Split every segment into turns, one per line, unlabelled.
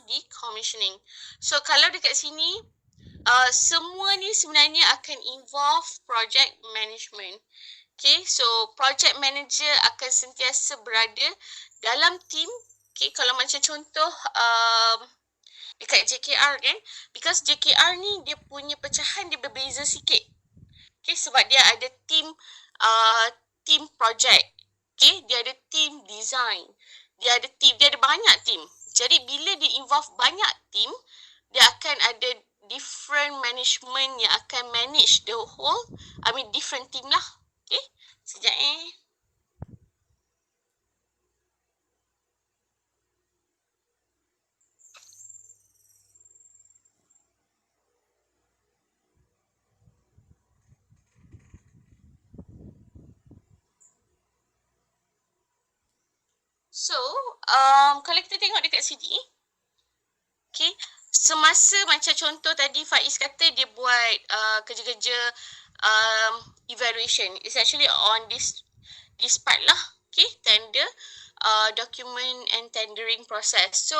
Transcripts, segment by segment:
decommissioning. So kalau dekat sini, semua ni sebenarnya akan involve project management. Okay, so project manager akan sentiasa berada dalam team. Okay, kalau macam contoh dekat JKR kan, because JKR ni dia punya pecahan dia berbeza sikit. Okay, sebab dia ada team project. Okay, dia ada team design. Dia ada banyak team. Jadi bila dia involve banyak team, dia akan ada different management yang akan manage the whole, different team lah. Okay, sekejap So, kalau kita tengok dekat sini, okay, semasa macam contoh tadi Faiz kata dia buat kerja-kerja evaluation. It's actually on this part lah, okay, tender, document and tendering process. So,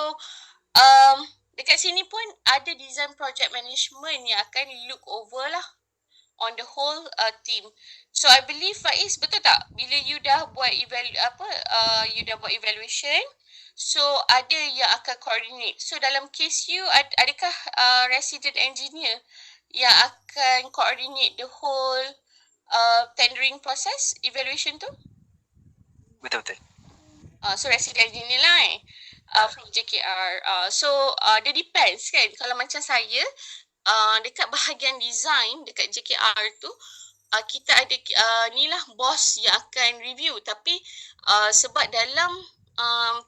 dekat sini pun ada design project management yang akan look over lah on the whole team. So I believe Faiz, betul tak? Bila you dah buat evaluation, so ada yang akan coordinate. So dalam case you, adakah resident engineer yang akan coordinate the whole tendering process, evaluation tu?
Betul-betul.
So resident engineer lah from JKR. So dia depends kan. Kalau macam saya, dekat bahagian design dekat JKR tu, kita ada ni lah bos yang akan review. Tapi sebab dalam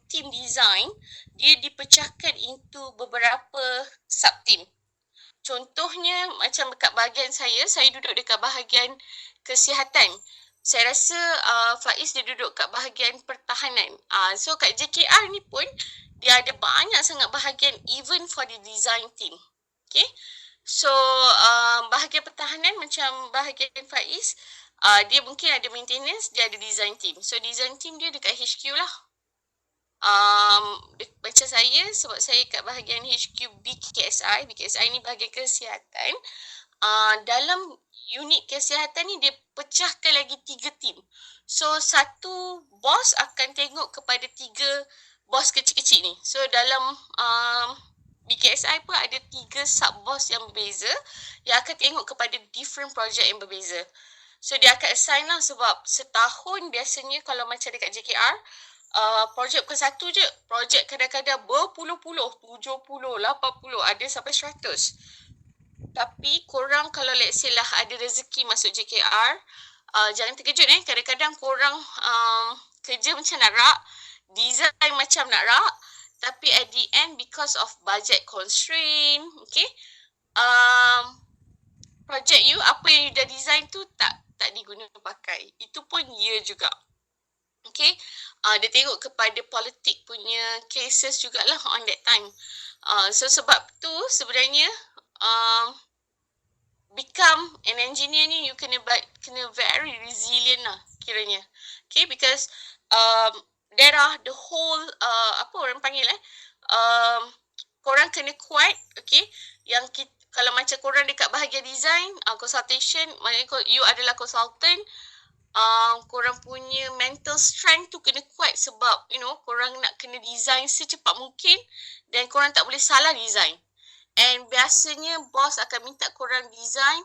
team design, dia dipecahkan into beberapa sub-team. Contohnya macam dekat bahagian saya duduk dekat bahagian kesihatan. Saya rasa Faiz dia duduk kat bahagian pertahanan. So kat JKR ni pun, dia ada banyak sangat bahagian even for the design team. Okay. So, bahagian pertahanan macam bahagian Faiz, dia mungkin ada maintenance, dia ada design team. So, design team dia dekat HQ lah. Macam saya, sebab saya kat bahagian HQ BKSI. BKSI ni bahagian kesihatan. Dalam unit kesihatan ni, dia pecahkan lagi 3 team. So, satu bos akan tengok kepada 3 bos kecil-kecil ni. So, dalam BKSI pun ada 3 sub-boss yang berbeza yang akan tengok kepada different project yang berbeza. So, dia akan assign lah sebab setahun biasanya kalau macam dekat JKR, projek bukan satu je. Projek kadang-kadang berpuluh-puluh, 70, 80, ada sampai 100. Tapi korang kalau let's say lah ada rezeki masuk JKR, jangan terkejut kadang-kadang korang kerja macam nak rak, design macam nak rak, tapi at the end because of budget constraint, okay, project you, apa yang you dah design tu tak diguna pakai. Itu pun juga. Okay, dia tengok kepada politik punya cases jugalah on that time. So sebab tu sebenarnya become an engineer ni you kena very resilient lah kiranya. Okay, because there are the whole apa orang panggil korang kena kuat, okay, yang kalau macam korang dekat bahagian design, consultation, maknanya you adalah consultant, korang punya mental strength tu kena kuat sebab korang nak kena design secepat mungkin dan korang tak boleh salah design. And biasanya bos akan minta korang design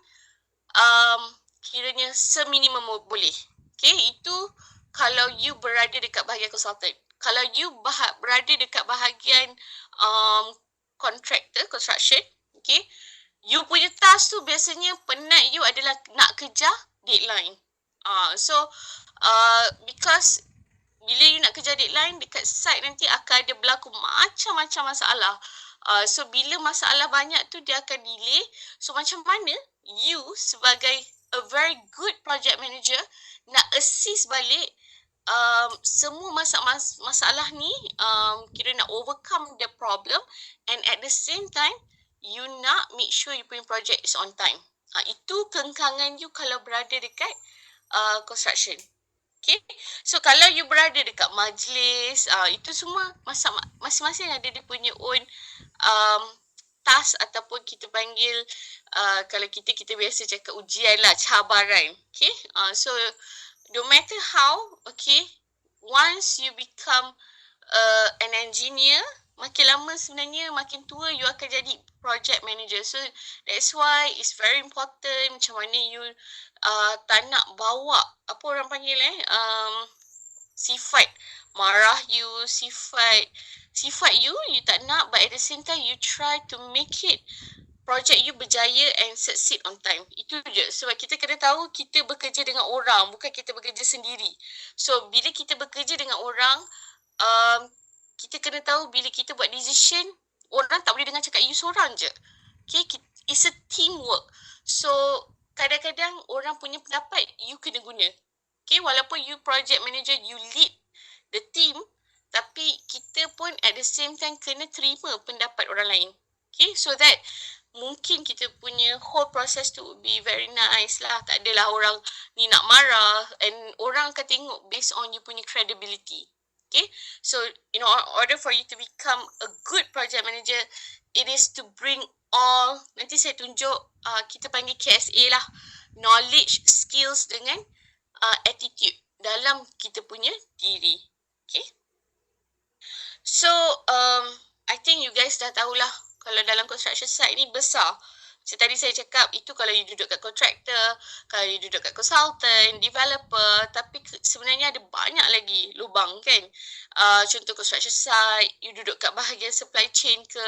kiranya seminimum boleh. Okay, itu kalau you berada dekat bahagian consultant. Kalau you berada dekat bahagian contractor, construction, okay, you punya task tu biasanya penat you adalah nak kejar deadline. So, because bila you nak kejar deadline, dekat site nanti akan ada berlaku macam-macam masalah. So, bila masalah banyak tu, dia akan delay. So, macam mana you sebagai a very good project manager nak assist balik semua masalah ni, kira nak overcome the problem and at the same time, you nak make sure you punya project is on time. Itu kengkangan you kalau berada dekat construction. Okay, so kalau you berada dekat majlis, itu semua masing-masing ada dia punya own task ataupun kita panggil kalau kita biasa cakap ujian lah, cabaran. Okay, so no matter how, okay, once you become an engineer, makin lama sebenarnya makin tua you akan jadi project manager. So that's why it's very important macam mana you tak nak bawa apa orang panggil sifat marah you, sifat you tak nak, but at the same time you try to make it project you berjaya and succeed on time. Itu je. Sebab kita kena tahu kita bekerja dengan orang, bukan kita bekerja sendiri. So bila kita bekerja dengan orang, kita kena tahu bila kita buat decision, orang tak boleh dengar cakap you seorang je. Okay, it's a teamwork. So kadang-kadang orang punya pendapat you kena guna. Okay, walaupun you project manager, you lead the team, tapi kita pun at the same time kena terima pendapat orang lain. Okay, so that mungkin kita punya whole process tu would be very nice lah. Tak adalah orang ni nak marah, and orang akan tengok based on you punya credibility. Okay, so in order for you to become a good project manager, it is to bring all, nanti saya tunjuk, kita panggil KSA lah, knowledge, skills dengan attitude dalam kita punya diri. Okay, so I think you guys dah tahulah kalau dalam construction site ni besar. So tadi saya cakap itu kalau you duduk kat contractor, kalau you duduk kat consultant, developer, tapi sebenarnya ada banyak lagi lubang kan. Contoh construction site, you duduk kat bahagian supply chain ke,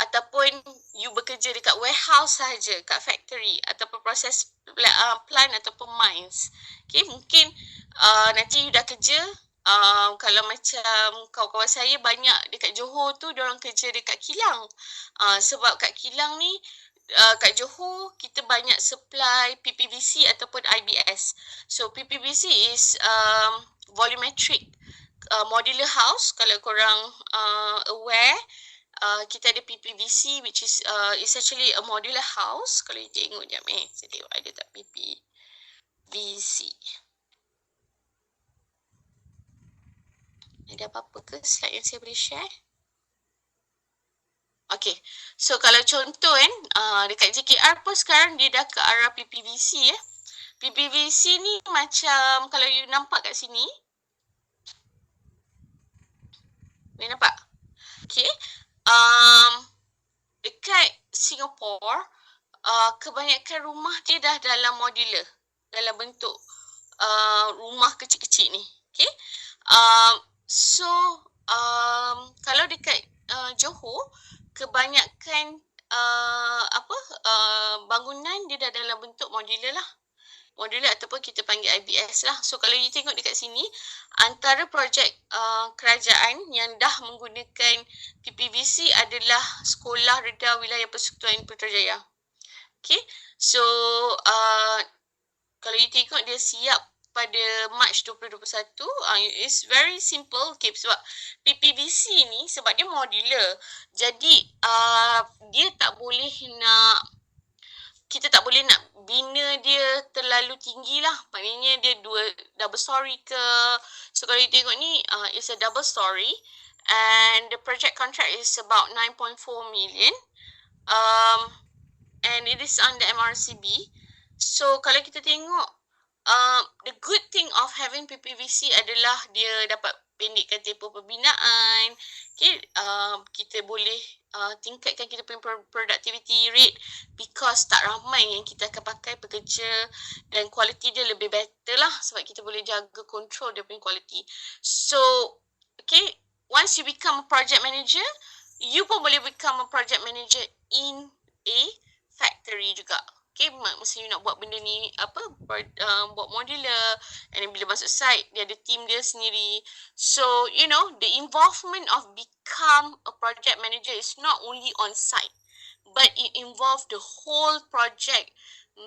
ataupun you bekerja dekat warehouse sahaja, kat factory, ataupun proses plant ataupun mines. Okay, mungkin nanti you dah kerja, kalau macam kawan-kawan saya banyak dekat Johor tu, diorang kerja dekat kilang. Sebab kat kilang ni, kat Johor kita banyak supply PPVC ataupun IBS. So PPVC is volumetric modular house. Kalau korang aware, kita ada PPVC which is actually a modular house. Kalau you tengok jap saya tengok ada tak PPVC. Ada apa-apa ke slide yang saya boleh share? Okay, so kalau contoh kan, dekat JKR pun sekarang dia dah ke arah PPVC ya. PPVC ni macam kalau you nampak kat sini. Boleh nampak? Okay, dekat Singapore, kebanyakan rumah dia dah dalam modular, dalam bentuk rumah kecil-kecil ni. Okay, so kalau dekat Johor, kebanyakan bangunan dia dah dalam bentuk modular lah. Modular ataupun kita panggil IBS lah. So kalau you tengok dekat sini, antara projek kerajaan yang dah menggunakan PPVC adalah Sekolah Rendah Wilayah Persekutuan Putrajaya. Okay, so kalau you tengok dia siap pada Mac 2021, it's very simple. Okay, sebab PPVC ni sebab dia modular, jadi dia tak boleh nak, kita tak boleh nak bina dia terlalu tinggi lah. Maknanya dia double story ke. So kalau you tengok ni, it's a double story and the project contract is about 9.4 million and it is under MRCB. So kalau kita tengok, the good thing of having PPVC adalah dia dapat pendekkan tempoh pembinaan. Okay, kita boleh tingkatkan kita punya productivity rate because tak ramai yang kita akan pakai pekerja dan kualiti dia lebih better lah sebab kita boleh jaga control dia punya kualiti. So, okay, once you become a project manager, you pun boleh become a project manager in a factory juga. Okay, mesti you nak buat benda ni, buat modular, and then bila masuk site, dia ada team dia sendiri. So, you know, the involvement of become a project manager is not only on site, but it involve the whole project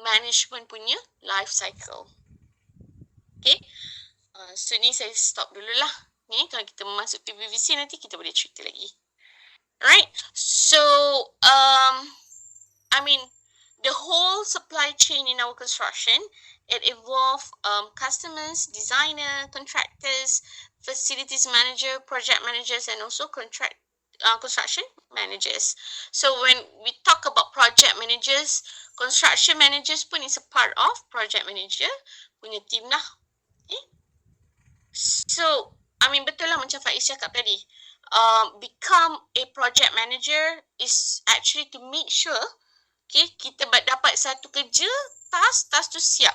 management punya life cycle. Okay, so ni saya stop dulu lah. Ni kalau kita masuk PPVC nanti kita boleh cerita lagi. Alright, so, the whole supply chain in our construction, it involves customers, designer, contractors, facilities manager, project managers, and also construction managers. So when we talk about project managers, construction managers pun is a part of project manager punya team lah. Okay. So, betul lah macam Faiz cakap tadi. Become a project manager is actually to make sure kita dapat satu kerja, task tu siap.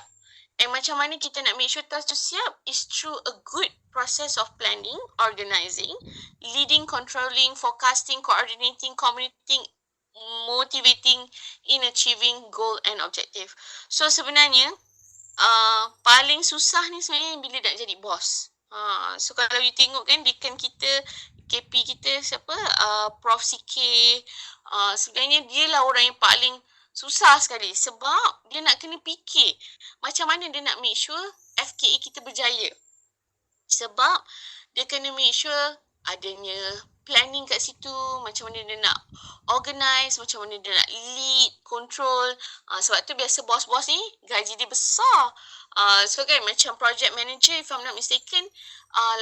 And macam mana kita nak make sure task tu siap is through a good process of planning, organizing, leading, controlling, forecasting, coordinating, communicating, motivating in achieving goal and objective. So sebenarnya paling susah ni sebenarnya bila nak jadi bos. So kalau you tengok kan dekan kita, KP kita siapa? Prof CK. Sebenarnya dia lah orang yang paling susah sekali sebab dia nak kena fikir macam mana dia nak make sure FKA kita berjaya. Sebab dia kena make sure adanya planning kat situ, macam mana dia nak organize, macam mana dia nak lead, control. Sebab tu biasa bos-bos ni gaji dia besar. So kan macam project manager, if I'm not mistaken,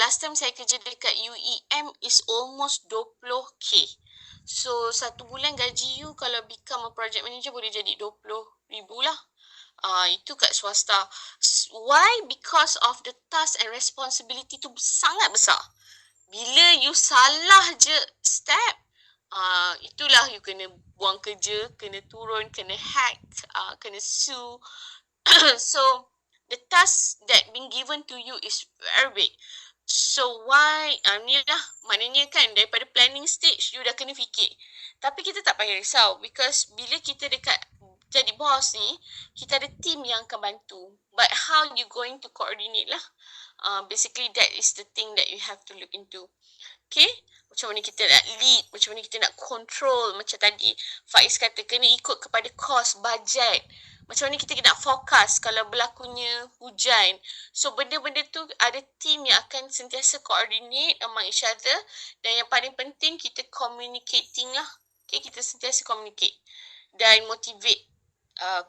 last time saya kerja dekat UEM is almost 20k. So satu bulan gaji you kalau become a project manager boleh jadi 20,000 lah. Itu kat swasta. Why? Because of the task and responsibility tu sangat besar. Bila you salah je step, itulah you kena buang kerja, kena turun, kena hack, kena sue. So the task that being given to you is very big. So why, ni dah maknanya kan daripada planning stage you dah kena fikir. Tapi kita tak payah risau because bila kita dekat jadi bos ni, kita ada team yang akan bantu. But how you going to coordinate lah? Basically that is the thing that you have to look into. Okay? Macam mana kita nak lead, macam mana kita nak control. Macam tadi Faiz kata kena ikut kepada cost, budget. Macam mana kita nak forecast kalau berlakunya hujan. So benda-benda tu ada team yang akan sentiasa coordinate among each other. Dan yang paling penting kita communicating lah. Okay, kita sentiasa communicate. Dan motivate.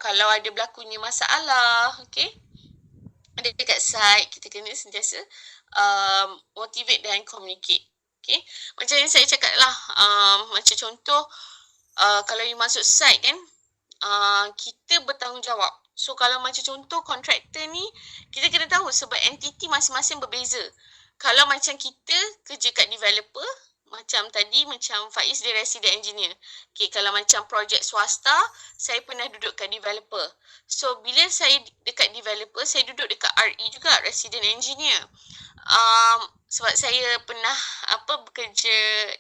Kalau ada berlakunya masalah, okay, ada dekat site, kita kena sentiasa motivate dan communicate. Okay, macam yang saya cakap lah, macam contoh, kalau you masuk site kan, kita bertanggungjawab. So kalau macam contoh kontraktor ni, kita kena tahu sebab entiti masing-masing berbeza. Kalau macam kita kerja kat developer, macam tadi, macam Faiz dia resident engineer. Okay, kalau macam projek swasta, saya pernah duduk kat developer. So, bila saya dekat developer, saya duduk dekat RE juga, resident engineer. Sebab saya pernah bekerja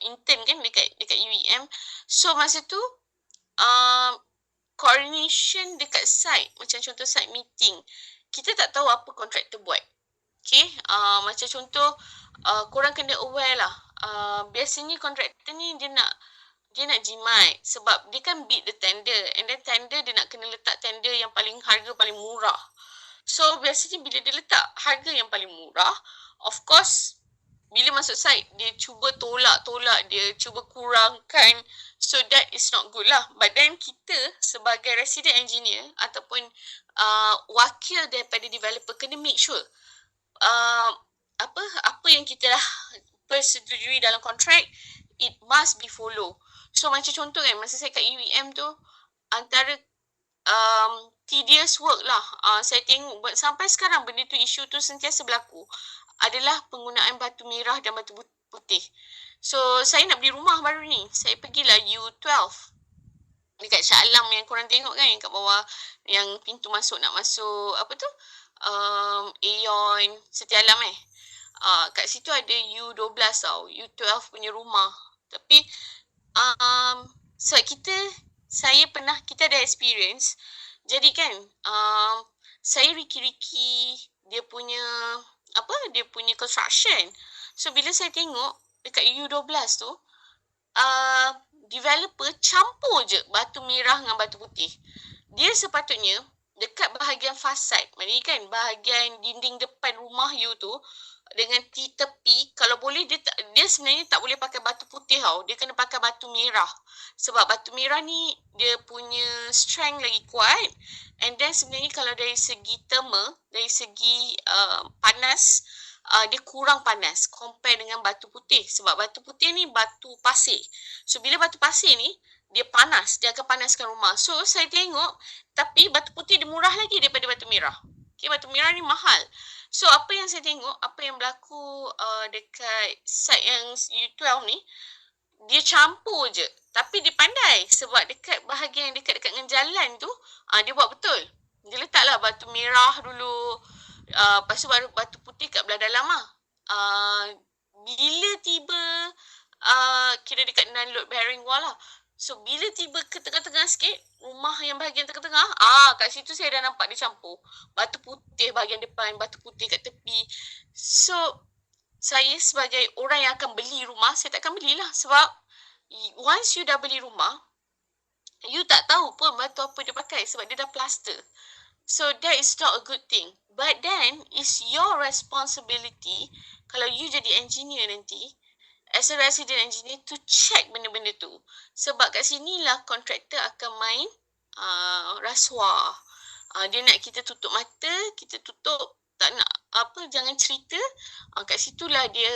intern kan dekat UEM. So, masa tu, coordination dekat site, macam contoh site meeting, kita tak tahu apa kontraktor buat. Okay, macam contoh, korang kena aware lah. Biasanya kontraktor ni dia nak jimat sebab dia kan bid the tender and then tender dia nak kena letak tender yang harga paling murah. So biasanya bila dia letak harga yang paling murah, of course bila masuk site dia cuba tolak, dia cuba kurangkan. So that is not good lah. But then kita sebagai resident engineer ataupun wakil daripada developer kena make sure apa yang kita dah persetujui dalam kontrak, it must be follow. So macam contoh kan, masa saya kat UEM tu, antara tedious work lah, saya tengok sampai sekarang benda tu, isu tu sentiasa berlaku, adalah penggunaan batu merah dan batu putih. So saya nak beli rumah baru ni, saya pergilah U12 dekat Shah Alam yang korang tengok kan, yang kat bawah, yang pintu masuk nak masuk Aeon Setia Alam kat situ ada U12 tau, U12 punya rumah. Tapi sebab kita ada experience, jadi kan saya riki-riki dia punya construction. So bila saya tengok dekat U12 tu, developer campur je batu merah dengan batu putih. Dia sepatutnya dekat bahagian fasad, maknanya kan bahagian dinding depan rumah you tu, dengan tepi, kalau boleh dia sebenarnya tak boleh pakai batu putih tau. Dia kena pakai batu merah. Sebab batu merah ni dia punya strength lagi kuat. And then sebenarnya kalau dari segi thermal, dari segi panas, dia kurang panas compare dengan batu putih. Sebab batu putih ni batu pasir. So bila batu pasir ni dia panas, dia akan panaskan rumah. So saya tengok, tapi batu putih dia murah lagi daripada batu merah. Okay, batu merah ni mahal. So apa yang saya tengok, apa yang berlaku dekat site yang U12 ni, dia campur je. Tapi dia pandai sebab dekat bahagian yang dekat-dekat dengan jalan tu, dia buat betul. Dia letaklah batu merah dulu, lepas tu baru batu putih kat belah dalam lah. Bila tiba kira dekat non-load bearing wall lah. So bila tiba ke tengah-tengah sikit, rumah yang bahagian tengah-tengah, kat situ saya dah nampak dia campur. Batu putih bahagian depan, batu putih kat tepi. So saya sebagai orang yang akan beli rumah, saya takkan belilah sebab once you dah beli rumah, you tak tahu pun batu apa dia pakai sebab dia dah plaster. So that is not a good thing. But then, it's your responsibility kalau you jadi engineer nanti, as a resident engineer, to check benda-benda tu. Sebab kat sinilah kontraktor akan main rasuah. Dia nak kita tutup mata, kita tutup, tak nak jangan cerita. Kat situlah dia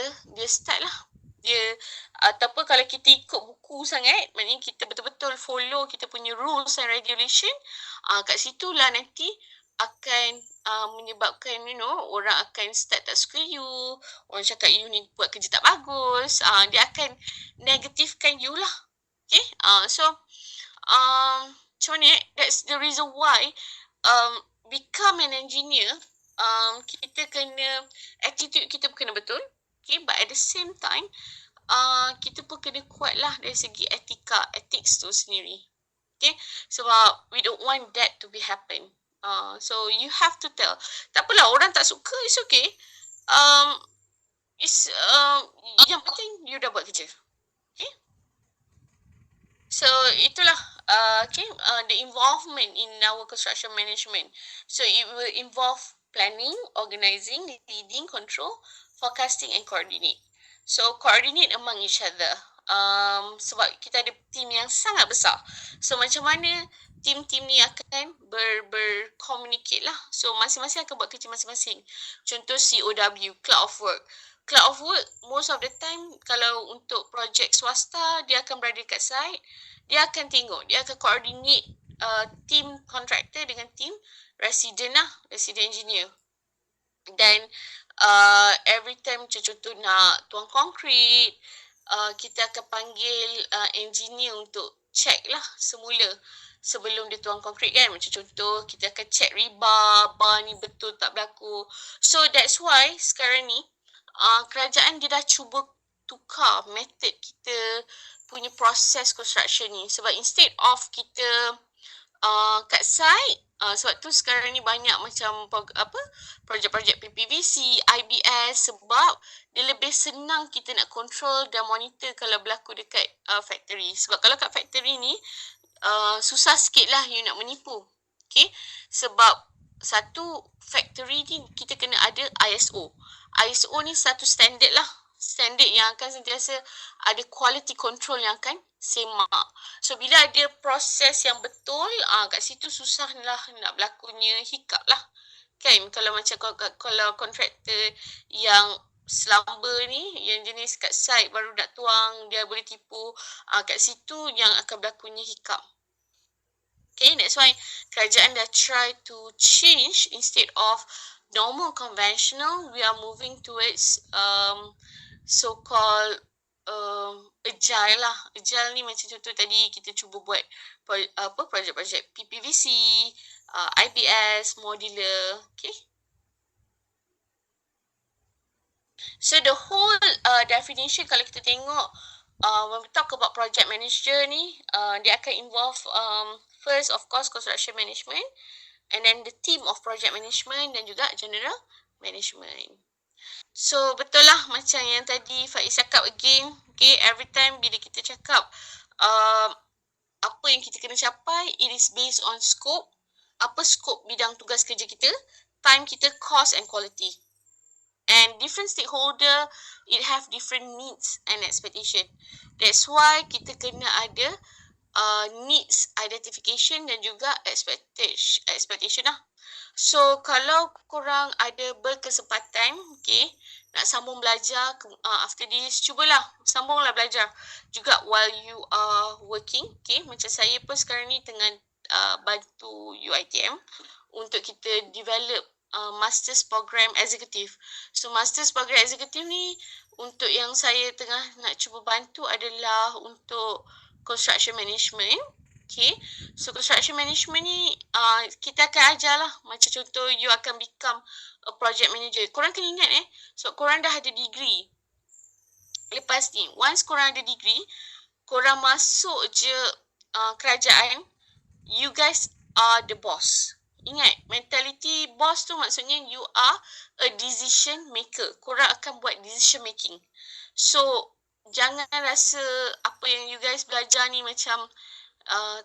start lah. Dia ataupun kalau kita ikut buku sangat, maknanya kita betul-betul follow kita punya rules and regulation, kat situlah nanti akan menyebabkan orang akan start tak suka you, orang cakap you ni buat kerja tak bagus, dia akan negatifkan you lah. Okay, so macam mana that's the reason why become an engineer, kita kena, attitude kita kena betul. Okay, but at the same time, kita pun kena kuat lah dari segi ethics tu sendiri. Okay, sebab we don't want that to be happen. So you have to tell. Tak apalah, orang tak suka, it's okay. Yang penting you dah buat kerja. Okay. So itulah the involvement in our construction management. So it will involve planning, organizing, leading, control, forecasting and coordinate. So coordinate among each other. Sebab kita ada team yang sangat besar. So macam mana team-team ni akan bercommunicate lah. So masing-masing akan buat kerja masing-masing. Contoh COW, Cloud of Work. Cloud of Work, most of the time kalau untuk projek swasta, dia akan berada kat site. Dia akan tengok, dia akan coordinate team contractor dengan team resident lah, resident engineer. Dan every time macam contoh nak tuang konkrit, kita akan panggil engineer untuk check lah semula sebelum dia tuang konkrit kan. Macam contoh kita akan check rebar, bar ni betul tak berlaku. So that's why sekarang ni kerajaan dia dah cuba tukar method kita punya proses construction ni. Sebab instead of kita kat site, sebab tu sekarang ni banyak macam projek-projek PPVC, IBS, sebab dia lebih senang kita nak control dan monitor kalau berlaku dekat factory. Sebab kalau kat factory ni susah sikit lah you nak menipu. Okay, sebab satu factory ni kita kena ada ISO. ISO ni satu standard lah, standard yang akan sentiasa ada quality control yang akan semak. So bila ada proses yang betul, kat situ susah lah nak berlakunya hiccup lah. Kan, kalau macam kalau kontraktor yang selamba ni, yang jenis kat site baru nak tuang, dia boleh tipu, kat situ yang akan berlakunya hiccup. Okay, that's why kerajaan dah try to change, instead of normal conventional, we are moving towards so-called agile lah. Agile ni macam contoh tadi kita cuba buat projek-projek PPVC, IBS, modular. Okay. So the whole definition kalau kita tengok, when we talk about project manager ni, dia akan involve first of course construction management, and then the team of project management dan juga general management. So betul lah macam yang tadi Faiz cakap again. Okay, every time bila kita cakap apa yang kita kena capai, it is based on scope. Apa scope bidang tugas kerja kita, time kita, cost and quality. And different stakeholder, it have different needs and expectation. That's why kita kena ada needs identification dan juga expectation lah. So kalau korang ada berkesempatan, okay, nak sambung belajar after this, cubalah sambunglah belajar juga while you are working. Okay, macam saya pun sekarang ni tengah bantu UiTM untuk kita develop Masters Program Executive. So Masters Program Executive ni untuk yang saya tengah nak cuba bantu adalah untuk Construction Management. Okay, so Construction Management ni kita akan ajar lah. Macam contoh you akan become a project manager. Korang kena ingat so korang dah ada degree. Lepas ni, once korang ada degree, korang masuk je kerajaan, you guys are the boss. Ingat, mentality boss tu maksudnya you are a decision maker. Korang akan buat decision making. So, jangan rasa apa yang you guys belajar ni macam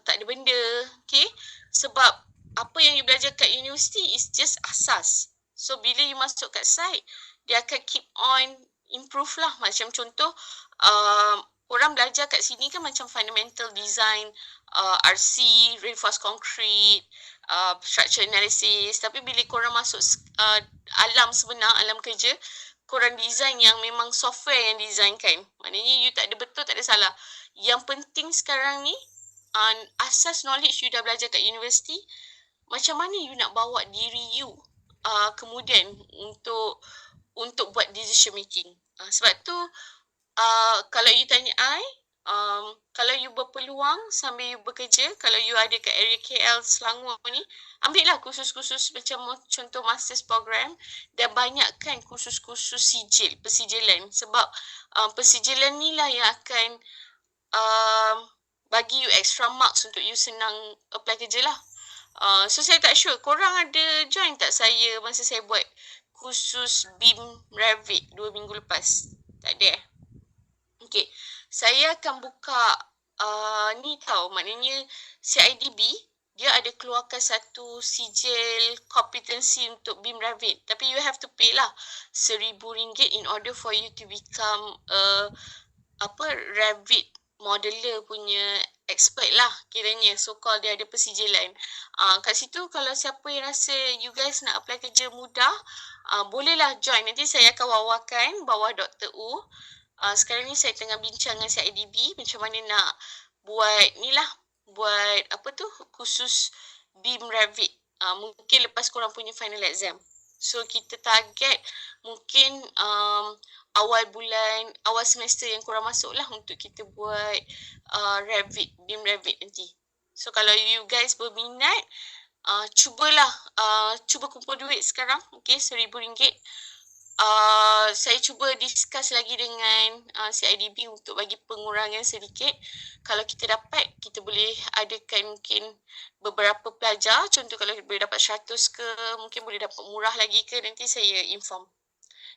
tak ada benda. Okay? Sebab apa yang you belajar kat universiti is just asas. So, bila you masuk kat site, dia akan keep on improve lah. Macam contoh, orang belajar kat sini kan macam fundamental design, RC, reinforced concrete, structure analysis. Tapi bila korang masuk alam sebenar, alam kerja, korang design yang memang software yang designkan. Maknanya you tak ada betul, tak ada salah. Yang penting sekarang ni, asas knowledge you dah belajar kat universiti, macam mana you nak bawa diri you kemudian untuk buat decision making. Sebab tu kalau you tanya kalau you berpeluang sambil you bekerja, kalau you ada kat area KL, Selangor ni, ambil lah kursus-kursus macam contoh Masters Program dan banyakkan kursus-kursus persijilan. Sebab persijilan ni lah yang akan bagi you extra marks untuk you senang apply kerja lah. So saya tak sure, korang ada join tak saya masa saya buat kursus BIM Revit 2 minggu lepas? Tak ada Okay, saya akan buka ni tau, maknanya CIDB dia ada keluarkan satu sijil kompetensi untuk BIM Revit. Tapi you have to pay lah RM1,000 in order for you to become Revit modeler punya expert lah kiranya. So called dia ada persijilan. Kat situ kalau siapa yang rasa you guys nak apply kerja mudah, bolehlah join. Nanti saya akan wawarkan bawah Dr. U. Sekarang ni saya tengah bincang dengan CIDB macam mana nak buat ni lah, buat kursus BIM Revit. Mungkin lepas korang punya final exam. So kita target mungkin awal semester yang korang masuk lah untuk kita buat Revit, BIM Revit nanti. So kalau you guys berminat, cubalah, cuba kumpul duit sekarang, okay, RM1,000. Saya cuba discuss lagi dengan CIDB untuk bagi pengurangan sedikit. Kalau kita dapat, kita boleh adakan mungkin beberapa pelajar. Contoh kalau boleh dapat 100 ke, mungkin boleh dapat murah lagi ke, nanti saya inform.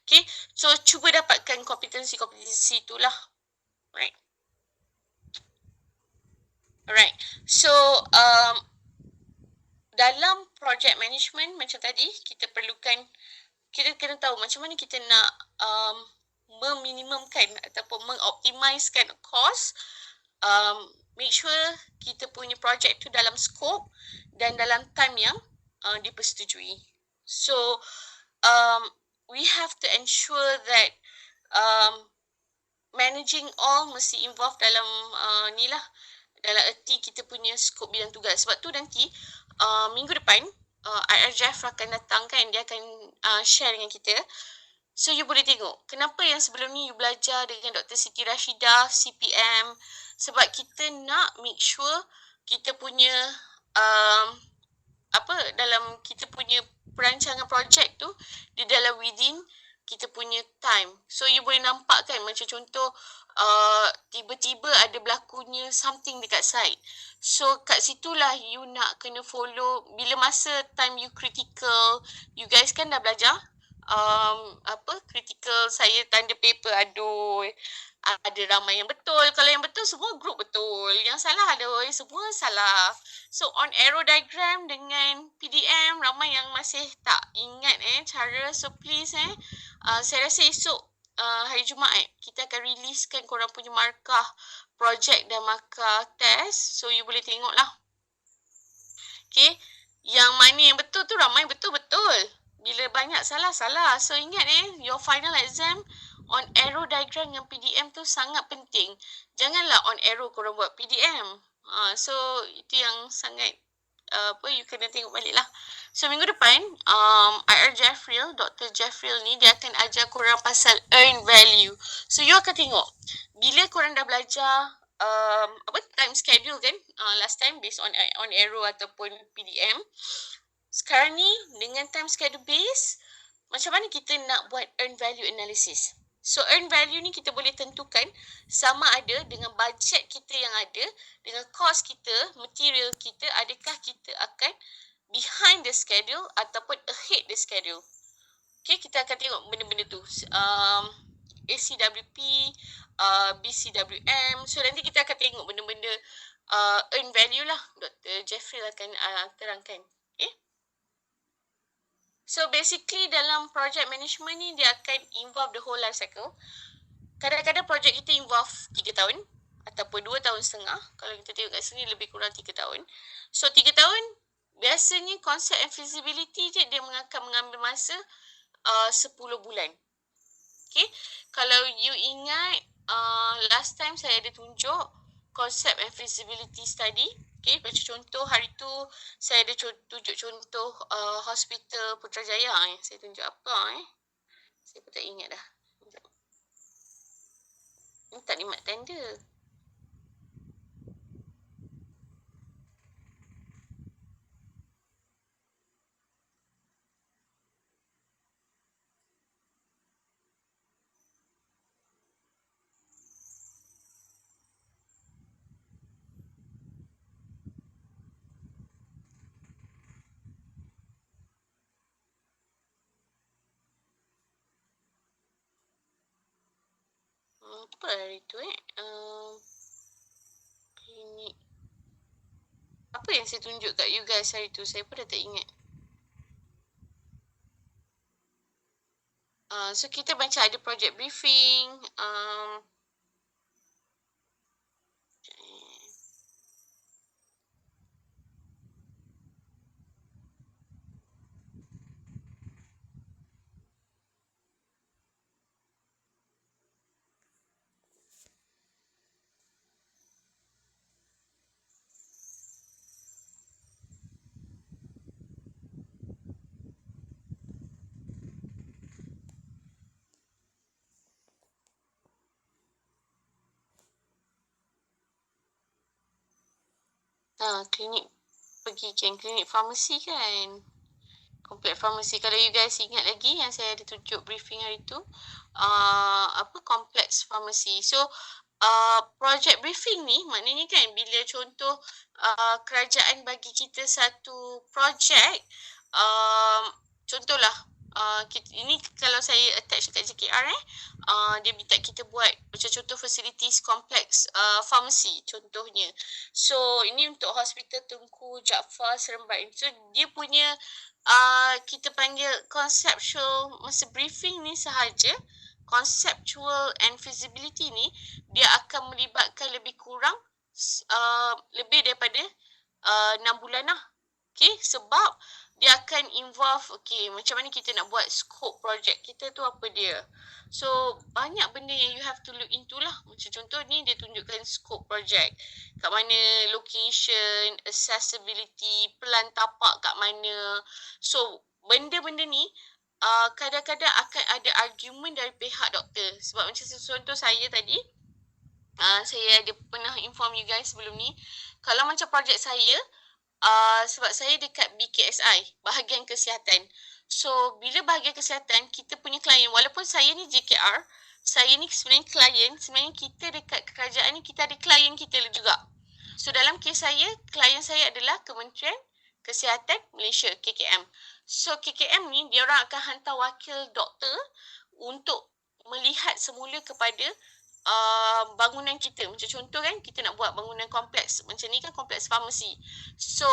Okay, so cuba dapatkan kompetensi-kompetensi itulah. Right. Alright, so dalam project management macam tadi, kita kena tahu macam mana kita nak meminimumkan ataupun mengoptimiskan cost. Make sure kita punya project tu dalam scope dan dalam time yang dipersetujui. So we have to ensure that managing all mesti involve dalam dalam erti kita punya skop bidang tugas. Sebab tu nanti minggu depan IRJF akan datang kan, dia akan share dengan kita. So you boleh tengok kenapa yang sebelum ni you belajar dengan Dr. Siti Rashidah, CPM. Sebab kita nak make sure kita punya dalam kita punya perancangan projek tu, dia dalam within kita punya time. So you boleh nampak kan, macam contoh tiba-tiba ada berlakunya something dekat site. So kat situlah you nak kena follow. Bila masa time you critical, you guys kan dah belajar critical, saya tanda paper, aduh, ada ramai yang betul. Kalau yang betul semua group betul, yang salah aduh semua salah. So on arrow diagram dengan PDM, ramai yang masih tak ingat cara. So please saya rasa esok hari Jumaat kita akan releasekan korang punya markah projek dan markah test. So you boleh tengok lah. Okay, yang mana yang betul tu ramai betul-betul. bila banyak salah. So ingat your final exam on arrow diagram dengan PDM tu sangat penting. Janganlah on arrow korang buat PDM. So itu yang sangat you kena tengok balik lah. So minggu depan IR Jeffril, Dr. Jeffril ni dia akan ajar korang pasal earn value. So you akan tengok bila korang dah belajar time schedule kan, last time based on arrow ataupun PDM. Sekarang ni dengan time schedule base, macam mana kita nak buat earn value analysis. So earn value ni kita boleh tentukan sama ada dengan budget kita yang ada, dengan cost kita, material kita, adakah kita akan behind the schedule ataupun ahead the schedule. Okay, kita akan tengok benda-benda tu. ACWP, BCWM. So nanti kita akan tengok benda-benda earn value lah. Dr. Jeffrey akan terangkan. Okay. So basically dalam project management ni dia akan involve the whole life cycle. Kadang-kadang project kita involve 3 tahun ataupun 2 tahun setengah. Kalau kita tengok kat sini lebih kurang 3 tahun. So 3 tahun biasanya konsep and feasibility je dia akan mengambil masa 10 bulan. Okay. Kalau you ingat last time saya ada tunjuk konsep and feasibility study. Okay, macam contoh hari tu saya ada tunjuk contoh hospital Putrajaya. Saya tunjuk apa saya pun tak ingat dah. Ni tak nikmat tender. Apa hari tu klinik. Apa yang saya tunjuk kat you guys hari tu? Saya pun dah tak ingat. So kita macam ada project briefing. Klinik pergi klinik farmasi kan. Kompleks farmasi. Kalau you guys ingat lagi yang saya ada tunjuk briefing hari tu, kompleks farmasi. So project briefing ni maknanya kan bila contoh kerajaan bagi kita satu projek, contohlah ini kalau saya attach dekat JKR dia minta kita buat macam contoh facilities kompleks farmasi contohnya. So ini untuk Hospital Tunku Jaafar Seremban. So dia punya kita panggil conceptual masa briefing ni sahaja. Conceptual and feasibility ni dia akan melibatkan lebih kurang lebih daripada 6 bulan lah. Okay, sebab dia akan involve macam mana kita nak buat scope project kita tu apa dia. So banyak benda yang you have to look into lah. Macam contoh ni dia tunjukkan scope project. Kat mana location, accessibility, pelan tapak kat mana. So benda-benda ni kadang-kadang akan ada argument dari pihak doktor. Sebab macam contoh saya tadi, saya ada pernah inform you guys sebelum ni. Kalau macam projek saya, sebab saya dekat BKSI, bahagian kesihatan. So, bila bahagian kesihatan, kita punya klien, walaupun saya ni JKR, saya ni sebenarnya klien, sebenarnya kita dekat kerajaan ni, kita ada klien kita juga. So, dalam kes saya, klien saya adalah Kementerian Kesihatan Malaysia, KKM. So, KKM ni, dia orang akan hantar wakil doktor untuk melihat semula kepada bangunan kita. Macam contoh kan, kita nak buat bangunan kompleks. Macam ni kan kompleks farmasi. So,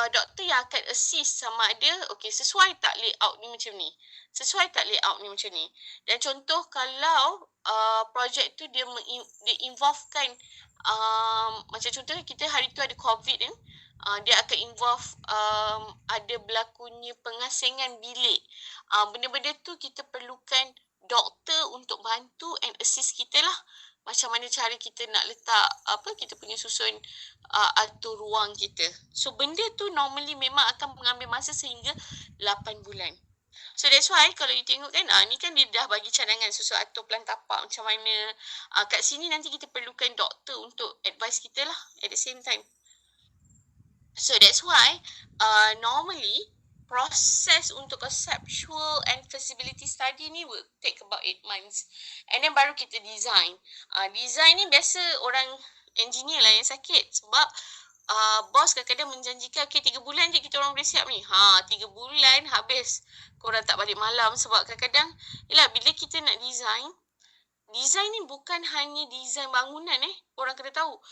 doktor yang akan assist sama ada, sesuai tak layout ni macam ni. Sesuai tak layout ni macam ni. Dan contoh kalau projek tu dia involvekan, macam contoh kita hari tu ada COVID kan. dia akan involve ada berlakunya pengasingan bilik. Benda-benda tu kita perlukan doktor untuk bantu and assist kita lah. Macam mana cara kita nak letak kita punya susun atur ruang kita. So benda tu normally memang akan mengambil masa sehingga 8 bulan. So that's why kalau you tengok kan, ni kan dia dah bagi cadangan susun atur plan tapak macam mana. Kat sini nanti kita perlukan doktor untuk advice kita lah at the same time. So that's why normally proses untuk conceptual and feasibility study ni will take about 8 months. And then baru kita design. Design ni biasa orang engineer lah yang sakit sebab bos kadang-kadang menjanjikan 3 bulan je kita orang boleh siap ni. 3 bulan habis. Korang tak balik malam sebab kadang-kadang bila kita nak design ni bukan hanya design bangunan Korang kena tahu.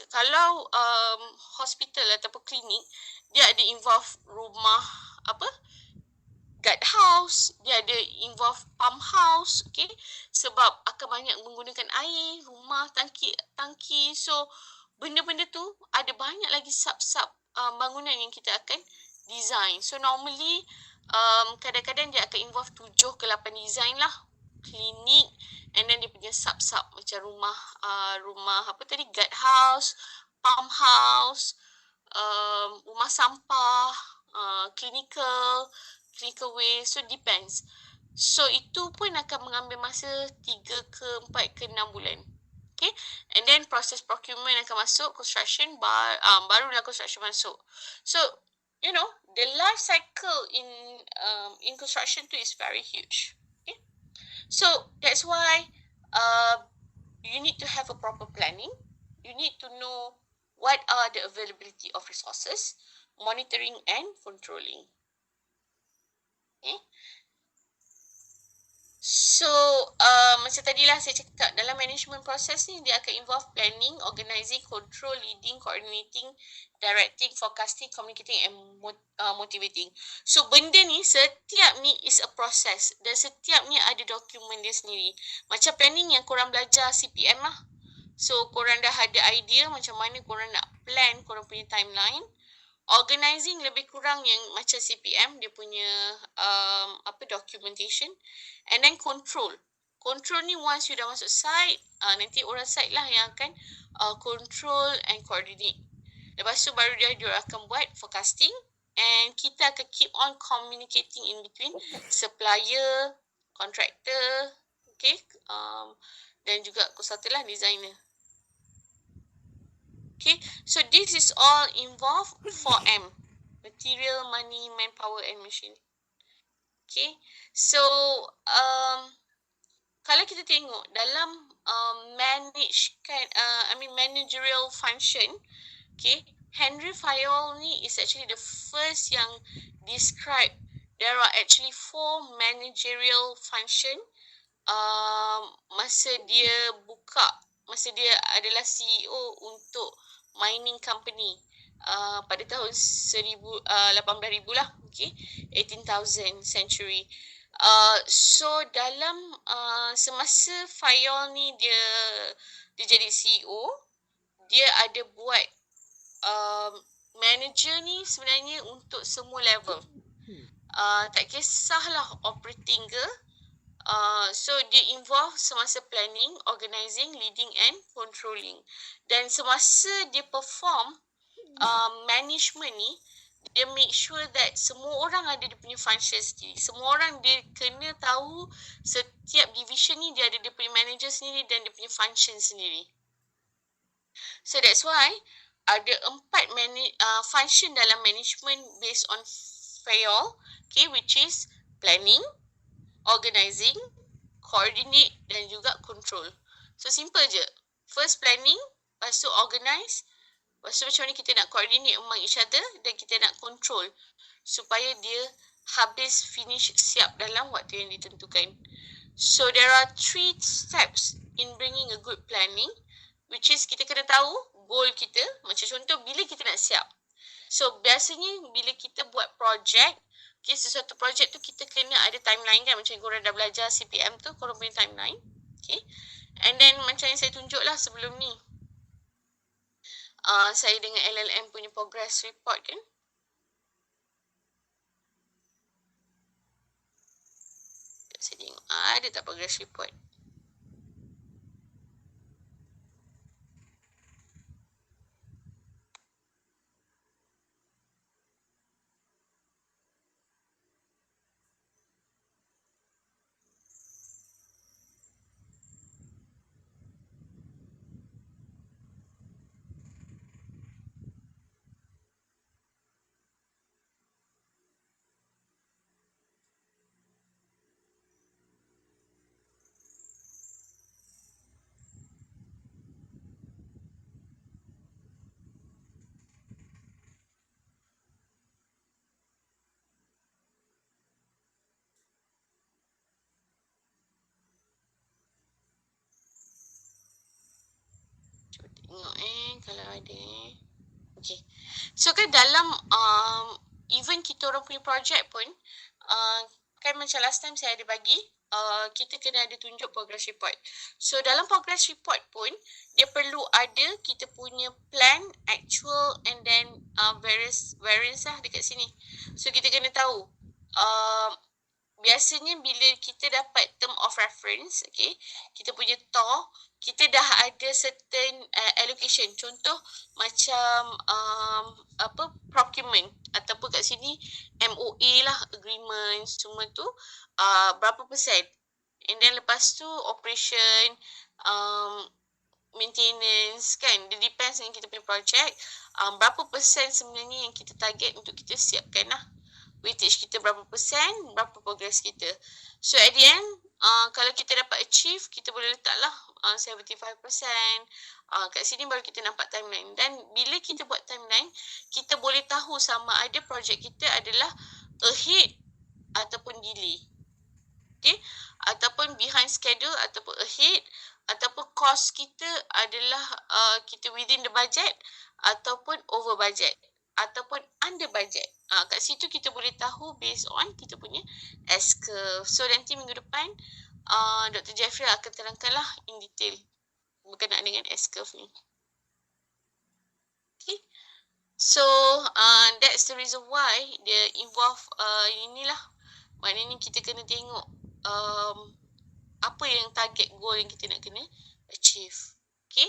Kalau hospital ataupun klinik, dia ada involve rumah guard house, dia ada involve pump house, okay? Sebab akan banyak menggunakan air, rumah, tangki. So, benda-benda tu ada banyak lagi sub-sub bangunan yang kita akan design. So, normally kadang-kadang dia akan involve 7 ke 8 design lah. Klinik, and then dia punya sub-sub macam rumah guard house, pump house, rumah sampah, clinical waste. So depends. So itu pun akan mengambil masa 3 ke 4 ke 6 bulan. Okay. And then proses procurement akan masuk, construction, barulah construction masuk. So the life cycle in construction tu is very huge. Okay. So that's why you need to have a proper planning. You need to know what are the availability of resources, monitoring and controlling. Okay. So, macam tadilah saya cakap, dalam management process ni, dia akan involve planning, organising, control, leading, coordinating, directing, forecasting, communicating and motivating. So, benda ni, setiap ni is a process. Dan setiap ni ada dokumen dia sendiri. Macam planning yang korang belajar CPM lah. So, korang dah ada idea macam mana korang nak plan korang punya timeline. Organising lebih kurang yang macam CPM, dia punya documentation. And then control. Control ni once you dah masuk site, nanti orang site lah yang akan control and coordinate. Lepas tu baru dia akan buat forecasting. And kita akan keep on communicating in between supplier, contractor, okay, dan juga consultant lah, designer. Okay, so this is all involved 4M. Material, money, manpower and machine. Okay, so kalau kita tengok dalam managerial function, okay, Henry Fayol ni is actually the first yang describe there are actually 4 managerial function masa dia adalah CEO untuk mining company pada tahun 18,000 lah, okay, 18,000 century. So dalam semasa Fayol ni dia jadi CEO, dia ada buat manager ni sebenarnya untuk semua level. Tak kisahlah operating ke. So dia involve semasa planning, organising, leading and controlling. Dan semasa dia perform management ni, dia make sure that semua orang ada dia punya function sendiri. Semua orang dia kena tahu setiap division ni dia ada dia punya manager sendiri dan dia punya function sendiri. So that's why ada 4 function dalam management based on Fayol, okay, which is planning, organising, coordinate dan juga control. So simple je. First planning, lepas tu organize, lepas tu macam mana kita nak coordinate among each other dan kita nak control supaya dia finish, siap dalam waktu yang ditentukan. So there are 3 steps in bringing a good planning, which is kita kena tahu goal kita. Macam contoh bila kita nak siap. So biasanya bila kita buat project, okay, sesuatu projek tu kita kena ada timeline kan. Macam korang dah belajar CPM tu, korang punya timeline. Okay. And then macam yang saya tunjuk lah sebelum ni. saya dengan LLM punya progress report kan. Saya tengok ada tak progress report. Cuba tengok kalau ada. Okay. So kan dalam even kita orang punya projek pun kan macam last time saya ada bagi kita kena ada tunjuk progress report. So dalam progress report pun dia perlu ada kita punya plan, actual and then variance lah dekat sini. So kita kena tahu biasanya bila kita dapat term of reference, okay, kita punya TOR, kita dah ada certain allocation. Contoh macam procurement ataupun kat sini MOA lah, agreement, semua tu berapa persen. And then lepas tu operation, maintenance kan, dia depends dengan kita punya project, berapa persen sebenarnya yang kita target untuk kita siapkan lah. Weightage kita berapa persen, berapa progress kita. So at the end, kalau kita dapat achieve, kita boleh letaklah 75%. Kat sini baru kita nampak timeline. Dan bila kita buat timeline, kita boleh tahu sama ada projek kita adalah ahead ataupun delay. Okay? Ataupun behind schedule ataupun ahead, ataupun cost kita adalah kita within the budget ataupun over budget ataupun under budget. Kat situ kita boleh tahu based on kita punya S-curve. So nanti minggu depan Dr. Jeffrey akan terangkanlah in detail berkenaan dengan S-curve ni. Okay. So that's the reason why dia involve inilah. Maknanya kita kena tengok apa yang target goal yang kita nak kena achieve. Okay.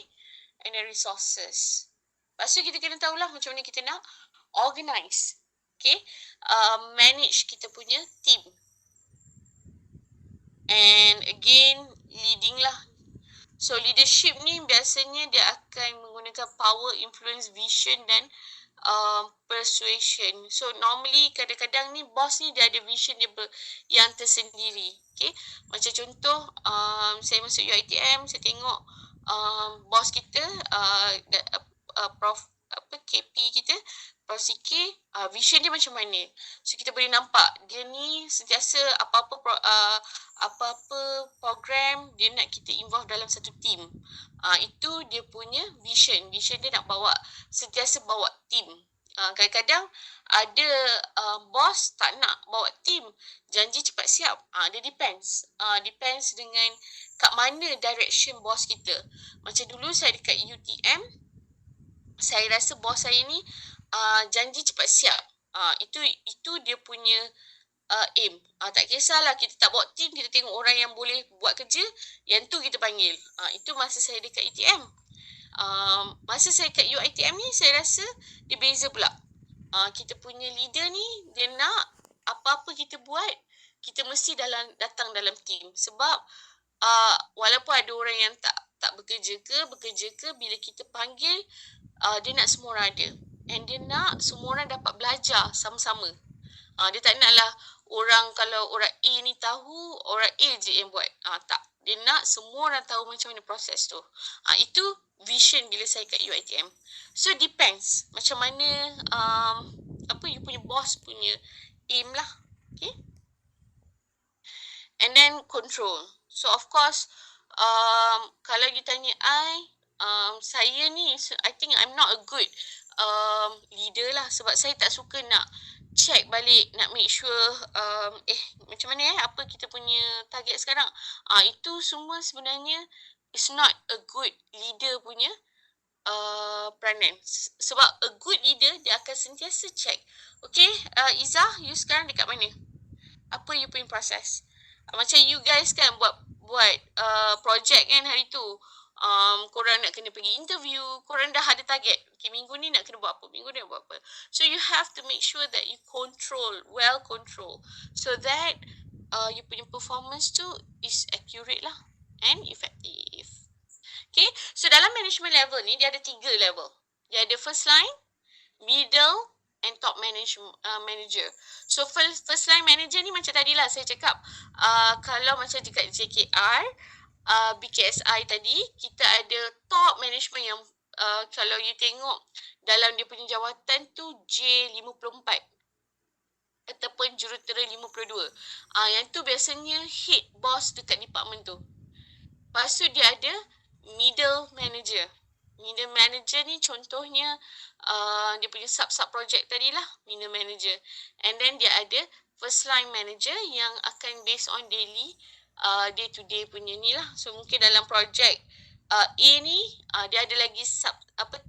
And the resources. Lepas tu kita kena tahulah macam mana kita nak organize. Okay. Manage kita punya team. And again, leading lah. So leadership ni biasanya dia akan menggunakan power, influence, vision dan persuasion. So normally kadang-kadang ni boss ni dia ada vision dia yang tersendiri. Okay. Macam contoh saya masuk UiTM, saya tengok boss kita Prof KP kita, Prof CK, vision dia macam mana. So kita boleh nampak dia ni sentiasa apa-apa program dia nak kita involve dalam satu team. Itu dia punya vision. Vision dia nak bawa, sentiasa bawa team. Kadang-kadang ada bos tak nak bawa team, janji cepat siap. Dia depends. Depends dengan kat mana direction bos kita. Macam dulu saya dekat UTM, saya rasa bos saya ni janji cepat siap. Itu dia punya aim. Tak kisahlah kita tak bawa team, kita tengok orang yang boleh buat kerja, yang tu kita panggil. Itu masa saya dekat UTM. Masa saya kat UiTM ni, saya rasa dia beza pula. Kita punya leader ni, dia nak apa-apa kita buat, kita mesti datang dalam team. Sebab walaupun ada orang yang tak bekerja ke, bila kita panggil, dia nak semua orang ada. And dia nak semua orang dapat belajar sama-sama. Dia tak naklah kalau orang A ni tahu, orang A je yang buat. Tak. Dia nak semua orang tahu macam mana proses tu. Itu vision bila saya kat UiTM. So depends macam mana you punya boss punya aim lah. Okay. And then control. So of course kalau you tanya saya ni, I think I'm not a good leader lah. Sebab saya tak suka nak check balik, nak make sure macam mana apa kita punya target sekarang. Itu semua sebenarnya is not a good leader punya peranan. Sebab a good leader, dia akan sentiasa check. Okay, Izzah, you sekarang dekat mana? Apa you punya proses? Macam you guys kan buat projek kan hari tu. Korang nak kena pergi interview, korang dah ada target. Okay, minggu ni nak kena buat apa, minggu ni nak buat apa. So you have to make sure that you well control. So that you punya performance tu is accurate lah and effective. Okay, so dalam management level ni dia ada 3 level. Dia ada first line, middle and top manager. So first line manager ni macam tadilah saya cakap, kalau macam dekat JKR, BKSI tadi, kita ada top management yang kalau you tengok dalam dia punya jawatan tu J54 ataupun jurutera 52. Yang tu biasanya head boss dekat department tu. Lepas tu dia ada middle manager. Middle manager ni contohnya dia punya sub project tadi lah, middle manager. And then dia ada first line manager yang akan based on daily day to day punya ni lah. So mungkin dalam project A ni dia ada lagi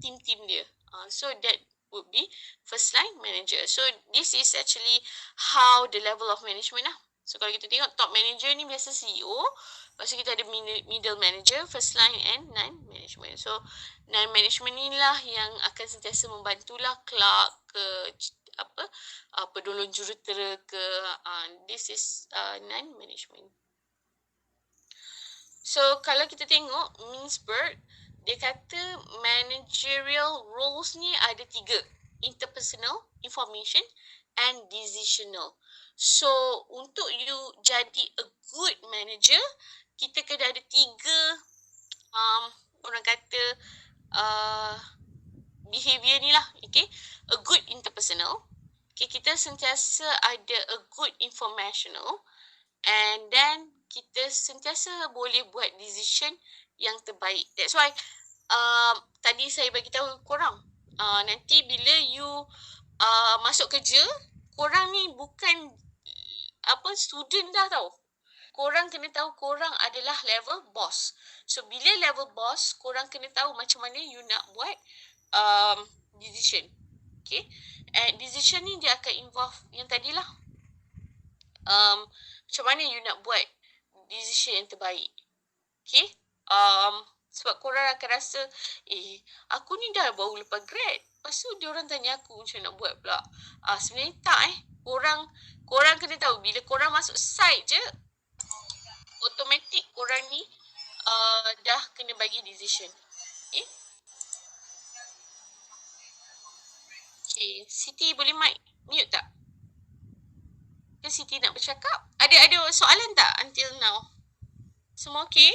team dia. So that would be first line manager. So this is actually how the level of management lah. So kalau kita tengok top manager ni biasa CEO. Lepas tu kita ada middle manager, first line and nine management. So nine management ni lah yang akan sentiasa membantulah clerk ke penolong jurutera ke. This is nine management. So kalau kita tengok Mintzberg, dia kata managerial roles ni ada 3. Interpersonal, information and decisional. So untuk you jadi a good manager, kita kena ada 3 orang kata behavior ni lah. Okay, a good interpersonal. Okay, kita sentiasa ada a good informational, and then kita sentiasa boleh buat decision yang terbaik. That's why tadi saya bagi tahu korang, nanti bila you masuk kerja, korang ni bukan student dah tau. Korang kena tahu korang adalah level boss. So bila level boss, korang kena tahu macam mana you nak buat decision. Okay, and decision ni dia akan involve yang tadilah, macam mana you nak buat decision yang terbaik. Okay, sebab korang akan rasa, aku ni dah baru lepas grad. Lepas tu diorang tanya aku macam nak buat pula. Sebenarnya tak Korang kena tahu, bila korang masuk site je, automatik korang ni dah kena bagi decision. Okay. Okay, Siti boleh mic mute tak? Ke Siti nak bercakap? Ada soalan tak until now? Semua okay?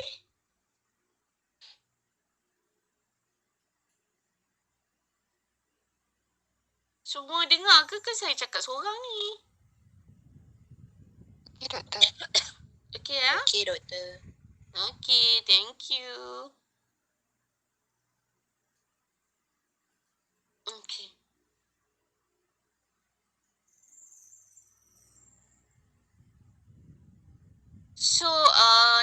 Semua dengar ke saya cakap seorang ni?
Okay, doktor.
Okay ya?
Okay, doktor.
Okay, thank you. Okay. So,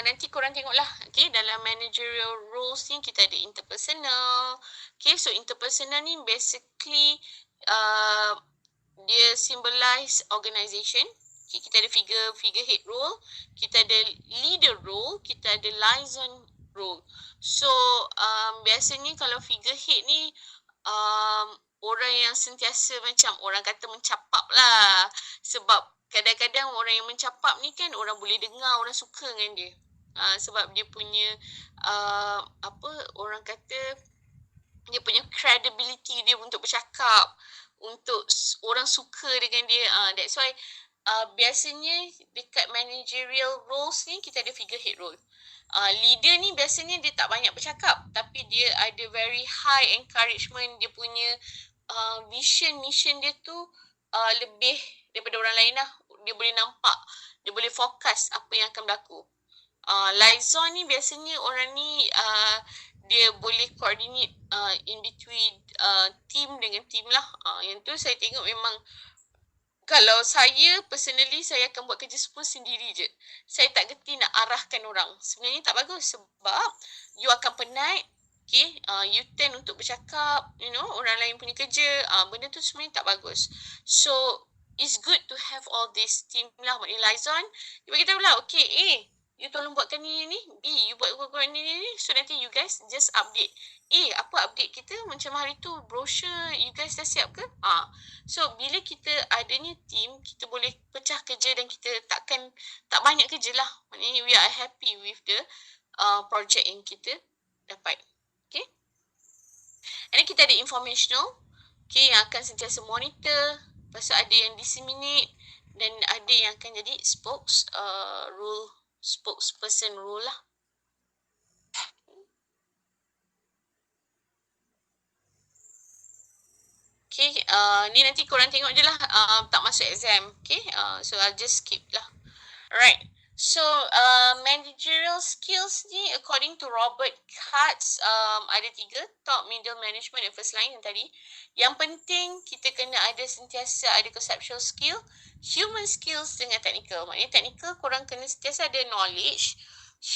nanti korang tengoklah. Okay, dalam managerial roles ni kita ada interpersonal. Okay, so interpersonal ni basically dia symbolize organisation. Okay, kita ada figurehead role, kita ada leader role, kita ada liaison role. So, biasanya kalau figurehead ni orang yang sentiasa macam orang kata mencapap lah. Sebab kadang-kadang orang yang mencapap ni kan orang boleh dengar, orang suka dengan dia. Sebab dia punya orang kata dia punya credibility dia untuk bercakap, untuk orang suka dengan dia. That's why biasanya dekat managerial roles ni kita ada figurehead role. Leader ni biasanya dia tak banyak bercakap, tapi dia ada very high encouragement. Dia punya mission dia tu lebih daripada orang lain lah. Dia boleh nampak, dia boleh fokus apa yang akan berlaku. Liaison ni biasanya orang ni dia boleh coordinate in between team dengan team lah. Yang tu saya tengok memang, kalau saya personally, saya akan buat kerja semua sendiri je. Saya tak gerti nak arahkan orang. Sebenarnya tak bagus sebab you akan penat, Okay, you tend untuk bercakap, orang lain punya kerja, benda tu sebenarnya tak bagus. So, it's good to have all this team lah. Maknanya Liaison, dia bagi tahu lah, okay, A, you tolong buatkan ni, B, you buat ni. So, nanti you guys just update. Apa update kita? Macam hari tu, brochure, you guys dah siap ke? So, bila kita adanya team, kita boleh pecah kerja dan kita tak banyak kerja lah. Maknanya, we are happy with the project yang kita dapat. Okay. And then kita ada informational. Okay, yang akan sentiasa monitor. Lepas tu ada yang disseminate. Dan ada yang akan jadi spokesperson role lah. Okay, ni nanti korang tengok je lah. Tak masuk exam. Okay, so I'll just skip lah. Alright. So, managerial skills ni according to Robert Katz, ada 3, top, middle, management dan first line yang tadi. Yang penting kita kena ada sentiasa ada conceptual skill, human skills dengan technical. Maknanya technical korang kena sentiasa ada knowledge.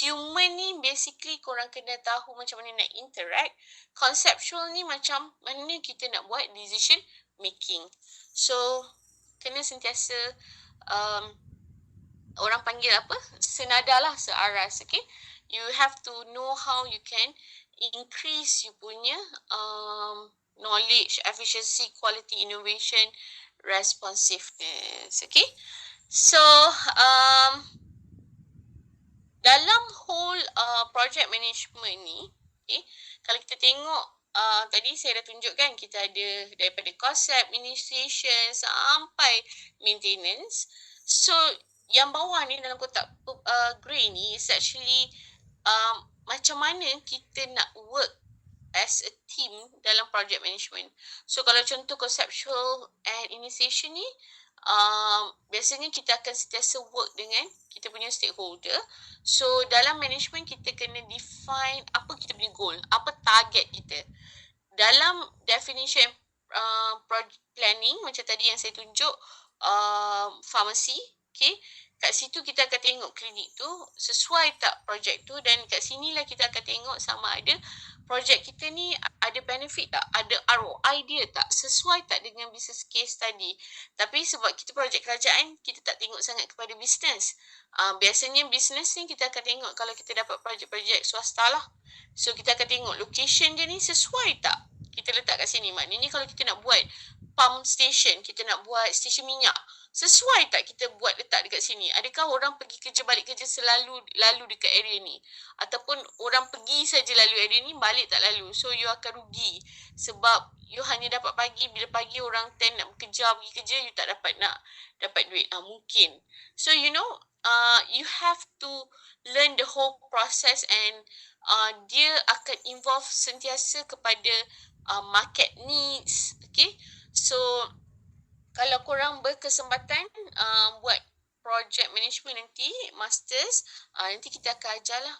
Human ni basically korang kena tahu macam mana nak interact. Conceptual ni macam mana kita nak buat decision making. So, kena sentiasa orang panggil apa? Senada lah, searas. Okay? You have to know how you can increase you punya knowledge, efficiency, quality, innovation, responsiveness. Okay? So, dalam whole project management ni, okay, kalau kita tengok tadi saya dah tunjukkan kita ada daripada concept, initiation sampai maintenance. So, yang bawah ni dalam kotak grey ni is actually macam mana kita nak work as a team dalam project management. So, kalau contoh conceptual and initiation ni, biasanya kita akan sentiasa work dengan kita punya stakeholder. So, dalam management kita kena define apa kita punya goal, apa target kita. Dalam definition project planning, macam tadi yang saya tunjuk, pharmacy, okay, kat situ kita akan tengok klinik tu sesuai tak projek tu, dan kat sinilah kita akan tengok sama ada projek kita ni ada benefit tak, ada ROI dia tak, sesuai tak dengan business case tadi. Tapi sebab kita projek kerajaan, kita tak tengok sangat kepada bisnes. Biasanya bisnes ni kita akan tengok kalau kita dapat projek-projek swasta lah. So kita akan tengok location dia ni sesuai tak kita letak kat sini. Maknanya kalau kita nak buat pump station, kita nak buat stesen minyak, sesuai tak kita buat letak dekat sini? Adakah orang pergi kerja balik kerja selalu lalu dekat area ni? Ataupun orang pergi saja lalu area ni, balik tak lalu? So you akan rugi sebab you hanya dapat pagi, bila pagi orang tend nak bekerja, pergi kerja, you tak dapat duit. Mungkin. So you have to learn the whole process, and dia akan involve sentiasa kepada market needs. Okay, so kalau korang berkesempatan buat project management nanti, masters, nanti kita akan ajarlah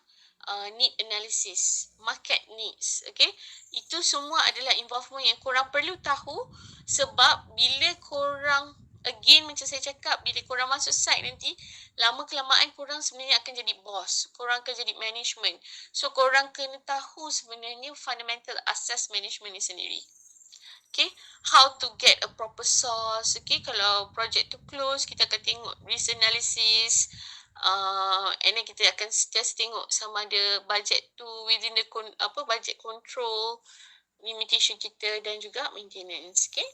need analysis, market needs. Okay, itu semua adalah involvement yang korang perlu tahu, sebab bila korang, again macam saya cakap, bila korang masuk site nanti, lama kelamaan korang sebenarnya akan jadi boss, korang akan jadi management. So korang kena tahu sebenarnya fundamental asas management ni sendiri. Okay, how to get a proper source. Okay, kalau project tu close, kita akan tengok risk analysis, and then kita akan just tengok sama ada budget tu within the budget control, limitation kita, dan juga maintenance. Okay,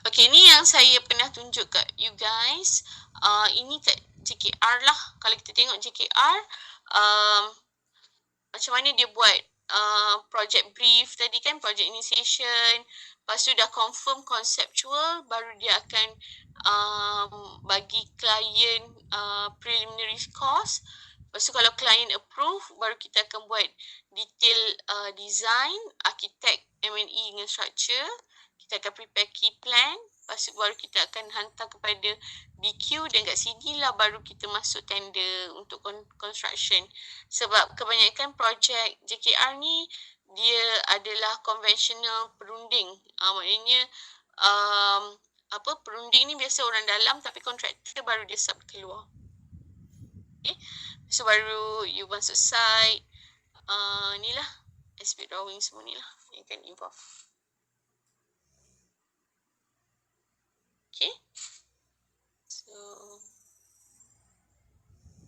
okay, ni yang saya pernah tunjuk kat you guys. Ini kat JKR lah. Kalau kita tengok JKR, macam mana dia buat project brief tadi kan, project initiation, lepas tu dah confirm conceptual, baru dia akan bagi klien preliminary cost. Lepas tu kalau klien approve, baru kita akan buat detail design, architect, M&E dengan structure. Kita akan prepare key plan. Lepas tu baru kita akan hantar kepada BQ, dan kat sini lah baru kita masuk tender untuk construction. Sebab kebanyakan projek JKR ni dia adalah conventional perunding. Maknanya perunding ni biasa orang dalam, tapi kontraktor baru dia sub keluar. Okay, so baru you masuk site, ni lah, aspect drawing semua ni lah yang akan involve. Okay. So,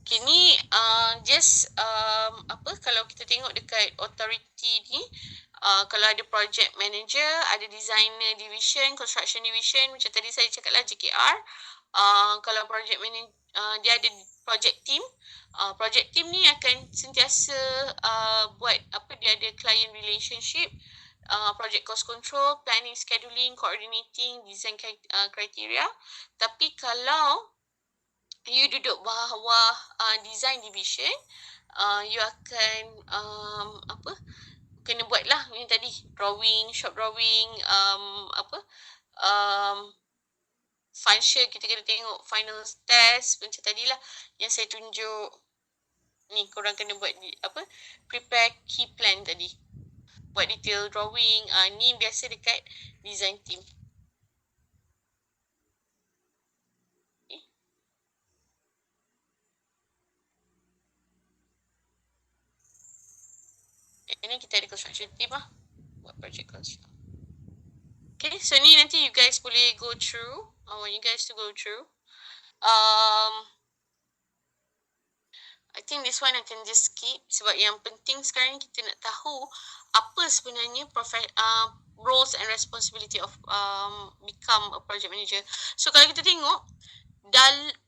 okay, ni just kalau kita tengok dekat authority ni, kalau ada project manager, ada designer division, construction division, macam tadi saya cakap lah JKR. Kalau project manager, dia ada project team. Project team ni akan sentiasa buat dia ada client relationship, project cost control, planning, scheduling, coordinating, design criteria. Tapi kalau you duduk bawah design division, you akan kena buat lah yang tadi, drawing, shop drawing, function kita kena tengok, final test macam tadi lah yang saya tunjuk ni, korang kena buat prepare key plan tadi, buat detail drawing. Ni biasa dekat design team. Ini kita ada construction team lah, buat project construction. Okay, so ni nanti you guys boleh go through. I want you guys to go through. I think this one I can just skip sebab yang penting sekarang kita nak tahu apa sebenarnya roles and responsibility of become a project manager. So kalau kita tengok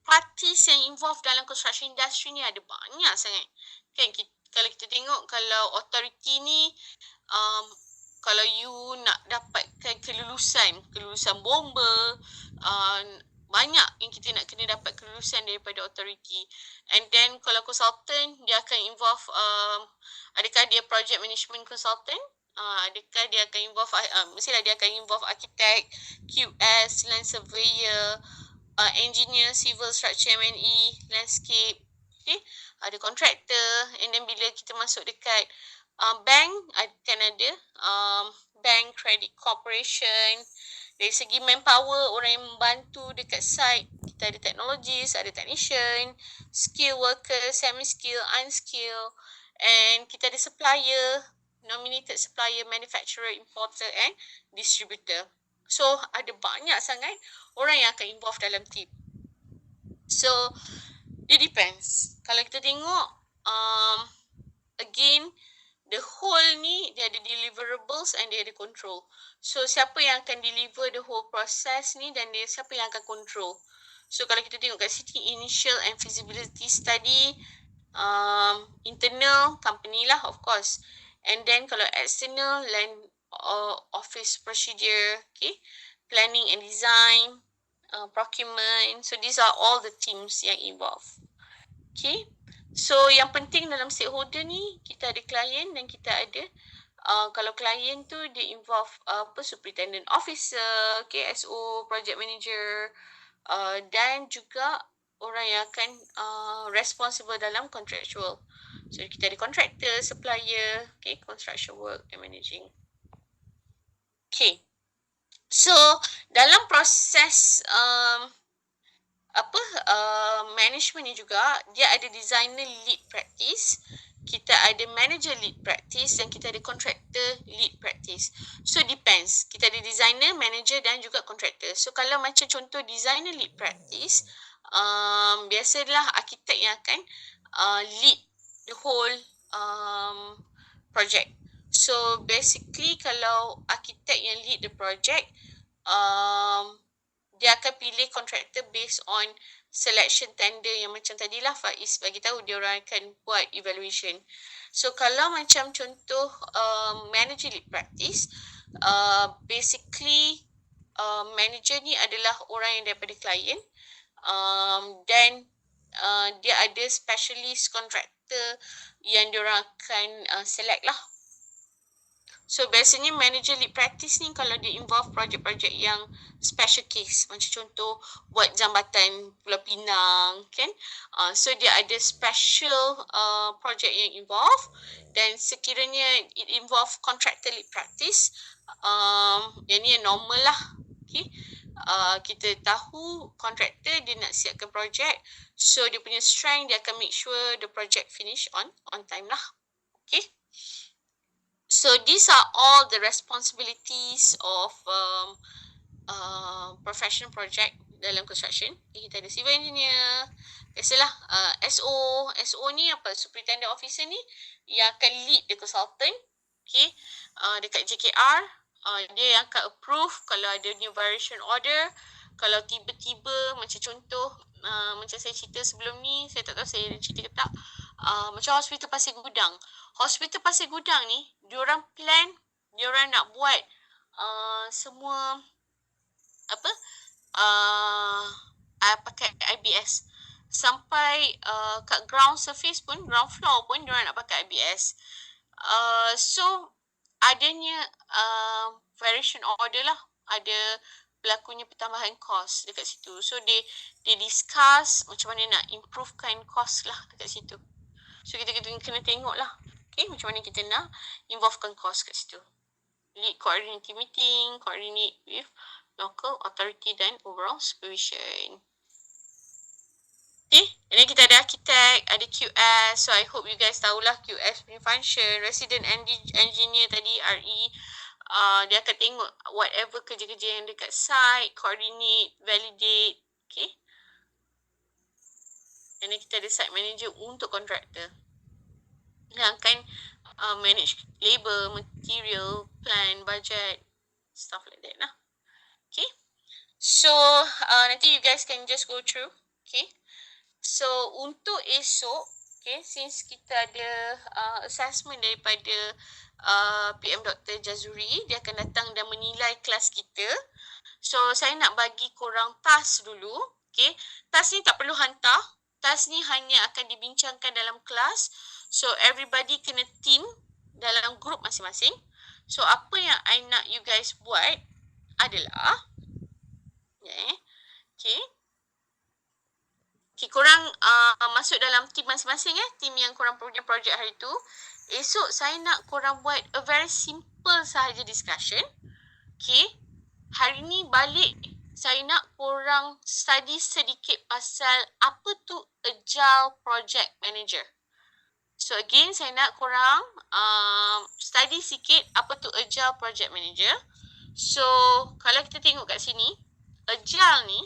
parties yang involved dalam construction industry ni ada banyak sangat. Kan, kalau kita tengok, kalau authority ni kalau you nak dapatkan kelulusan bomba, banyak yang kita nak kena dapat kelulusan daripada authority. And then kalau consultant, dia akan involve, adakah dia project management consultant, adakah dia akan involve, mestilah dia akan involve architect, QS, land surveyor, engineer, civil structure, M&E, landscape, okay? Ada contractor. And then bila kita masuk dekat bank, akan ada bank, credit corporation. Dari segi manpower, orang yang membantu dekat site, kita ada technologists, ada technician, skill worker, semi-skill, unskill, and kita ada supplier, nominated supplier, manufacturer, importer and distributor. So ada banyak sangat orang yang akan involve dalam team. So it depends. Kalau kita tengok, again, the whole ni dia ada deliverables and dia ada control. So siapa yang akan deliver the whole process ni dan siapa yang akan control. So kalau kita tengok kat sini, initial and feasibility study, internal company lah of course. And then kalau external, land office procedure, okay, planning and design, procurement. So these are all the teams yang involved. Okay. So yang penting dalam stakeholder ni, kita ada klien dan kita ada kalau klien tu dia involve superintendent officer, KSO, project manager, dan juga orang yang akan responsible dalam contractual. So kita ada contractor, supplier, okay, construction work and managing. Okay. So dalam proses management ni juga, dia ada designer lead practice, kita ada manager lead practice dan kita ada contractor lead practice. So depends, kita ada designer, manager dan juga contractor. So kalau macam contoh designer lead practice, biasalah arkitek yang akan lead the whole project. So basically kalau arkitek yang lead the project, dia akan pilih contractor based on selection tender yang macam tadilah Faiz bagi tahu, dia orang akan buat evaluation. So kalau macam contoh manager lead practice, basically manager ni adalah orang yang daripada klien, dan dia ada specialist contractor yang dia orang akan select lah. So biasanya manager lead practice ni kalau dia involve projek-projek yang special case, macam contoh buat jambatan Pulau Pinang, kan? So dia ada special project yang involve, dan sekiranya it involve contractor lead practice, yang ni yang normal lah. Okay? Kita tahu contractor dia nak siapkan projek, so dia punya strength dia akan make sure the project finish on time lah. Okay? So these are all the responsibilities of professional project dalam construction. Kita ada civil engineer, biasalah SO ni apa, superintendent officer ni yang akan lead the consultant. Okay, dekat JKR, dia yang akan approve kalau ada new variation order. Kalau tiba-tiba macam contoh, macam saya cerita sebelum ni, saya tak tahu saya ada cerita ke tak, macam hospital Pasir Gudang. Hospital Pasir Gudang ni, diorang plan, diorang nak buat semua apa pakai IBS. Sampai kat ground surface pun, ground floor pun diorang nak pakai IBS. So adanya variation order lah, ada berlakunya pertambahan kos dekat situ. So they discuss macam mana nak improvekan kos lah dekat situ. So kita kena tengok lah, okay, macam mana kita nak involvekan kos kat situ. Lead coordinating meeting, coordinate with local authority dan overall supervision. Okay, and then kita ada architect, ada QS. So I hope you guys tahulah QS punya function. Resident engineer tadi, RE, dia akan tengok whatever kerja-kerja yang dekat site, coordinate, validate. Okay, and then kita ada site manager untuk contractor yang akan manage labor, material, plan, budget, stuff like that lah. Okay, so nanti you guys can just go through. Okay, so untuk esok, okay, since kita ada assessment daripada PM Dr. Jazuri, dia akan datang dan menilai kelas kita. So saya nak bagi korang task dulu. Okay, task ni tak perlu hantar, task ni hanya akan dibincangkan dalam kelas. So everybody kena team dalam group masing-masing. So apa yang I nak you guys buat adalah, okay, korang masuk dalam team masing-masing, team yang korang punya projek hari tu. Esok saya nak korang buat a very simple sahaja discussion. Okay, hari ni balik saya nak korang study sedikit pasal apa tu Agile Project Manager. So again, saya nak korang study sikit apa tu Agile Project Manager. So kalau kita tengok kat sini, Agile ni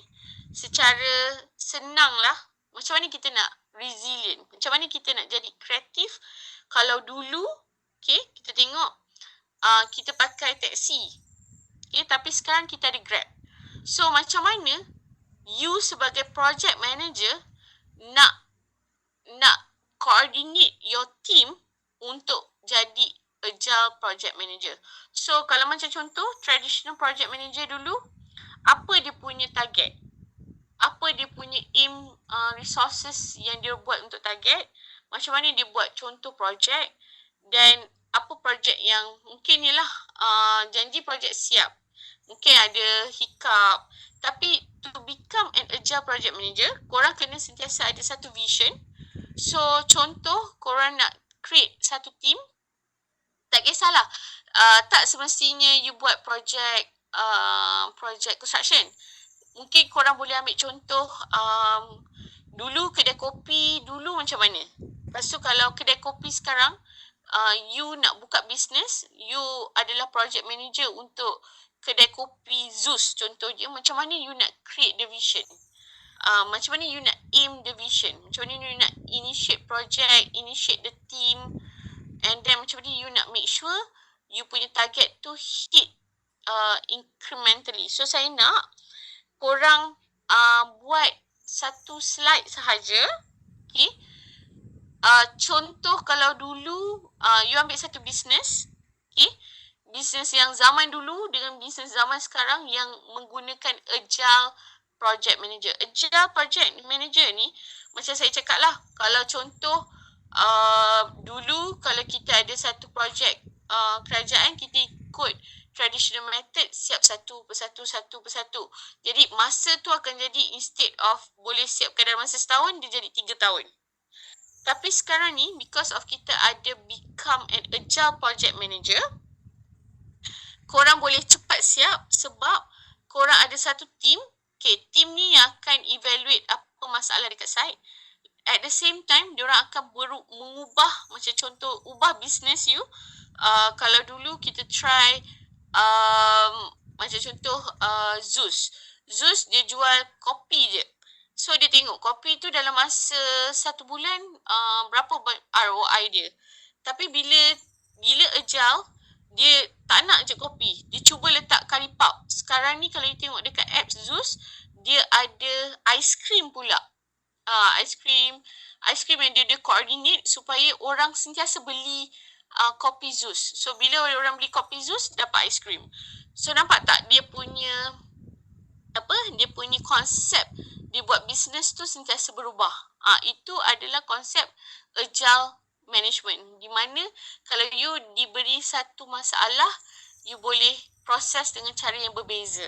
secara senang lah, macam mana kita nak resilient, macam mana kita nak jadi kreatif. Kalau dulu, okay, kita tengok kita pakai taxi, okay, tapi sekarang kita ada Grab. So macam mana you sebagai project manager nak coordinate your team untuk jadi Agile Project Manager. So kalau macam contoh traditional project manager dulu, apa dia punya target, apa dia punya aim, resources yang dia buat untuk target, macam mana dia buat contoh projek, dan apa projek yang mungkin ialah janji projek siap, mungkin ada hiccup. Tapi to become an Agile Project Manager, korang kena sentiasa ada satu vision. So contoh korang nak create satu team, tak kisahlah, tak semestinya you buat projek construction. Mungkin korang boleh ambil contoh dulu kedai kopi dulu macam mana. Lepas tu kalau kedai kopi sekarang, you nak buka bisnes, you adalah project manager untuk kedai kopi Zeus contohnya, macam mana you nak create the vision, macam mana you nak aim the vision, macam mana you nak initiate project, initiate the team, and then macam mana you nak make sure you punya target tu hit incrementally. So saya nak korang buat satu slide sahaja. Okay, contoh kalau dulu you ambil satu bisnes, okay, bisnes yang zaman dulu dengan bisnes zaman sekarang yang menggunakan Agile Project Manager. Agile Project Manager ni macam saya cakap lah, kalau contoh dulu kalau kita ada satu projek kerajaan, kita ikut traditional method, siap satu persatu. Jadi masa tu akan jadi, instead of boleh siapkan dalam masa setahun, dia jadi 3 tahun. Tapi sekarang ni, because of kita ada become an Agile Project Manager, korang boleh cepat siap sebab korang ada satu team. Okay, team ni yang akan evaluate apa masalah dekat site. at the same time diorang akan mengubah, macam contoh ubah business you. Kalau dulu kita try macam contoh Zeus dia jual kopi je. So dia tengok kopi tu dalam masa 1 bulan berapa ROI dia. Tapi bila Agile, dia tak nak je kopi. Dia cuba letak curry puff. Sekarang ni kalau you tengok dekat apps Zeus, dia ada ice cream pula. Ice cream yang dia coordinate supaya orang sentiasa beli kopi Zeus. So bila orang beli kopi Zeus, dapat ice cream. So nampak tak dia punya konsep dia buat bisnes tu sentiasa berubah. Itu adalah konsep agile management, di mana kalau you diberi satu masalah, you boleh proses dengan cara yang berbeza.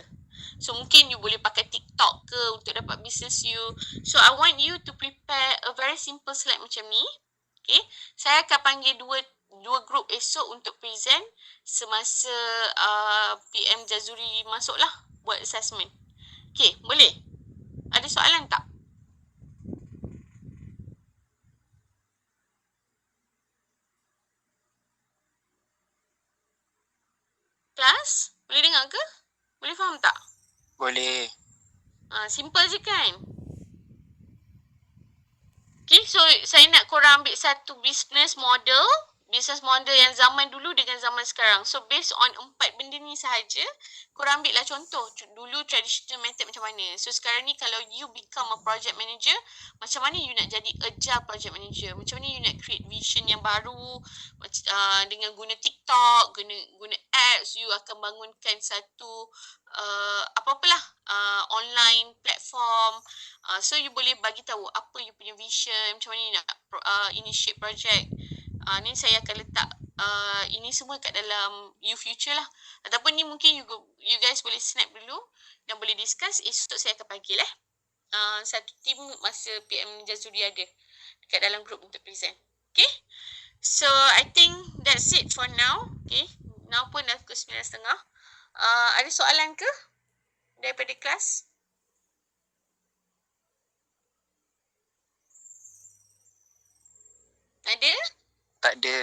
So mungkin you boleh pakai TikTok ke untuk dapat business you. So I want you to prepare a very simple slide macam ni. Okay, saya akan panggil dua group esok untuk present semasa PM Jazuri masuk lah buat assessment. Okay, boleh? Ada soalan tak? Kelas? Boleh dengar ke? Boleh faham tak?
Boleh.
Simple je kan? Okay, so saya nak korang ambil satu business model yang zaman dulu dengan zaman sekarang. So based on 4 benda ni sahaja, korang ambil lah contoh dulu traditional method macam mana. So sekarang ni kalau you become a project manager, macam mana you nak jadi agile project manager, macam mana you nak create vision yang baru dengan guna TikTok, guna apps, you akan bangunkan satu online platform. So you boleh bagi tahu apa you punya vision, macam mana you nak initiate project. Ni saya akan letak ini semua kat dalam You Future lah. Ataupun ni mungkin you guys boleh snap dulu dan boleh discuss. Esok saya akan panggil satu team masa PM Jazuri ada dekat dalam group untuk present. Okay, so I think that's it for now. Okay, now pun dah pukul 9.30. Ada soalan ke daripada kelas? Ada?
Tak ada.